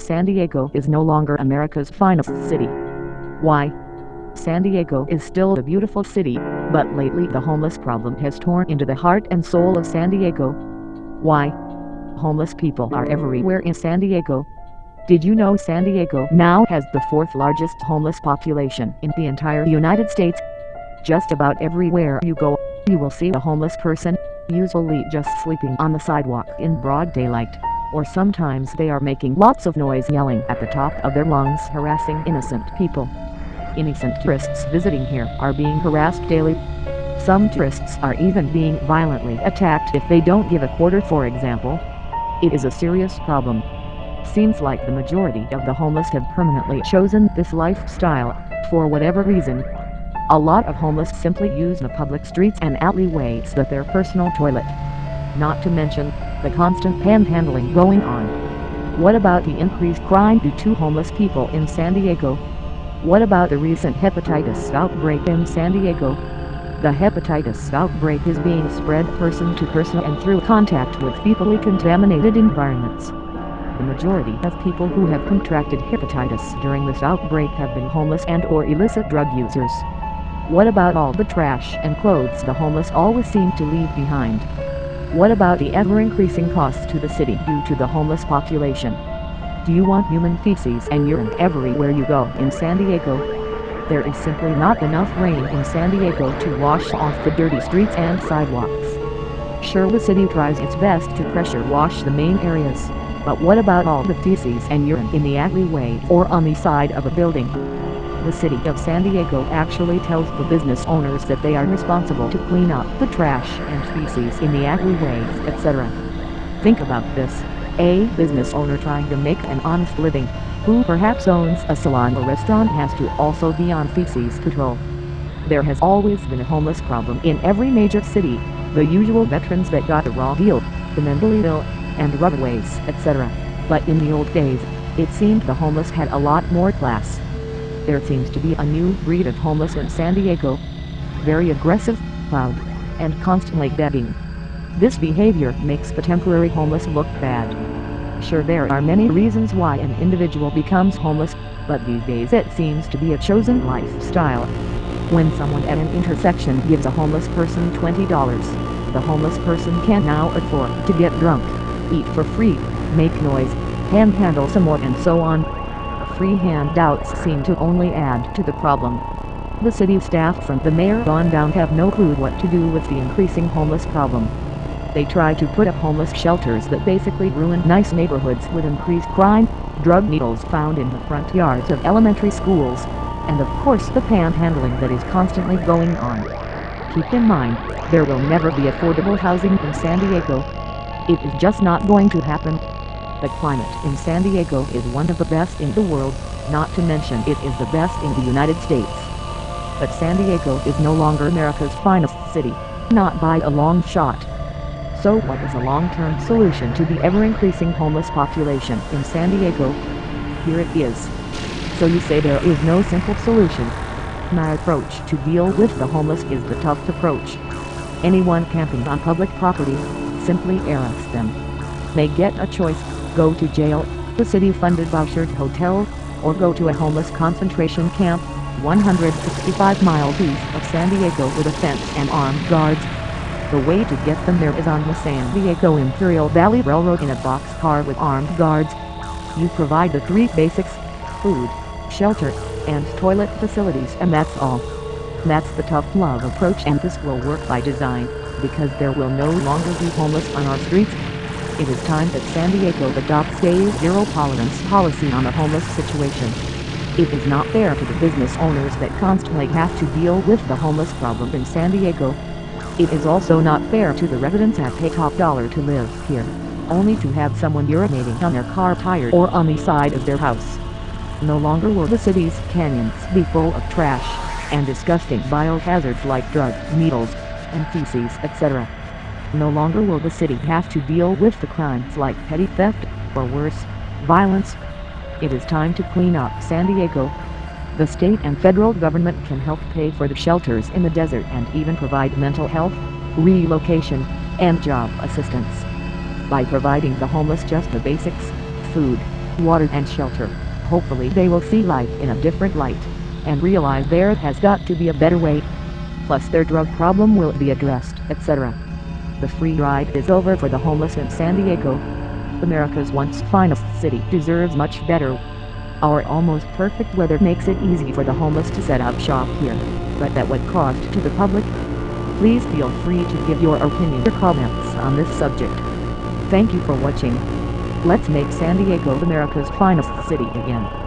San Diego is no longer America's finest city. Why? San Diego is still a beautiful city, but lately the homeless problem has torn into the heart and soul of San Diego. Why? Homeless people are everywhere in San Diego. Did you know San Diego now has the fourth largest homeless population in the entire United States? Just about everywhere you go, you will see a homeless person, usually just sleeping on the sidewalk in broad daylight. Or sometimes they are making lots of noise yelling at the top of their lungs, harassing innocent people. Innocent tourists visiting here are being harassed daily. Some tourists are even being violently attacked if they don't give a quarter, for example. It is a serious problem. Seems like the majority of the homeless have permanently chosen this lifestyle, for whatever reason. A lot of homeless simply use the public streets and alleyways as their personal toilet. Not to mention the constant panhandling going on. What about the increased crime due to homeless people in San Diego? What about the recent hepatitis outbreak in San Diego? The hepatitis outbreak is being spread person to person and through contact with fecal contaminated environments. The majority of people who have contracted hepatitis during this outbreak have been homeless and/or illicit drug users. What about all the trash and clothes the homeless always seem to leave behind? What about the ever-increasing costs to the city due to the homeless population? Do you want human feces and urine everywhere you go in San Diego? There is simply not enough rain in San Diego to wash off the dirty streets and sidewalks. Sure, the city tries its best to pressure wash the main areas, but what about all the feces and urine in the alleyway or on the side of a building? The city of San Diego actually tells the business owners that they are responsible to clean up the trash and feces in the alleyways, etc. Think about this. A business owner trying to make an honest living, who perhaps owns a salon or restaurant, has to also be on feces patrol. There has always been a homeless problem in every major city, the usual veterans that got the raw deal, the mentally ill, and runaways, etc. But in the old days, it seemed the homeless had a lot more class. There seems to be a new breed of homeless in San Diego. Very aggressive, loud, and constantly begging. This behavior makes the temporary homeless look bad. Sure, there are many reasons why an individual becomes homeless, but these days it seems to be a chosen lifestyle. When someone at an intersection gives a homeless person $20, the homeless person can now afford to get drunk, eat for free, make noise, panhandle some more, and so on. Free handouts seem to only add to the problem. The city staff from the mayor on down have no clue what to do with the increasing homeless problem. They try to put up homeless shelters that basically ruin nice neighborhoods with increased crime, drug needles found in the front yards of elementary schools, and of course the panhandling that is constantly going on. Keep in mind, there will never be affordable housing in San Diego. It is just not going to happen. The climate in San Diego is one of the best in the world, not to mention it is the best in the United States. But San Diego is no longer America's finest city, not by a long shot. So what is a long-term solution to the ever-increasing homeless population in San Diego? Here it is. So you say there is no simple solution. My approach to deal with the homeless is the tough approach. Anyone camping on public property, simply arrest them. They get a choice: go to jail, the city-funded vouchered hotel, or go to a homeless concentration camp, 165 miles east of San Diego with a fence and armed guards. The way to get them there is on the San Diego Imperial Valley Railroad in a boxcar with armed guards. You provide the three basics: food, shelter, and toilet facilities, and that's all. That's the tough love approach, and this will work by design, because there will no longer be homeless on our streets. It is time that San Diego adopts a zero-tolerance policy on the homeless situation. It is not fair to the business owners that constantly have to deal with the homeless problem in San Diego. It is also not fair to the residents that pay top dollar to live here, only to have someone urinating on their car tire or on the side of their house. No longer will the city's canyons be full of trash and disgusting biohazards like drug needles and feces, etc. No longer will the city have to deal with the crimes like petty theft, or worse, violence. It is time to clean up San Diego. The state and federal government can help pay for the shelters in the desert and even provide mental health, relocation, and job assistance. By providing the homeless just the basics: food, water and shelter. Hopefully they will see life in a different light, and realize there has got to be a better way. Plus their drug problem will be addressed, etc. The free ride is over for the homeless in San Diego. America's once finest city deserves much better. Our almost perfect weather makes it easy for the homeless to set up shop here, but at what cost to the public? Please feel free to give your opinion or comments on this subject. Thank you for watching. Let's make San Diego America's finest city again.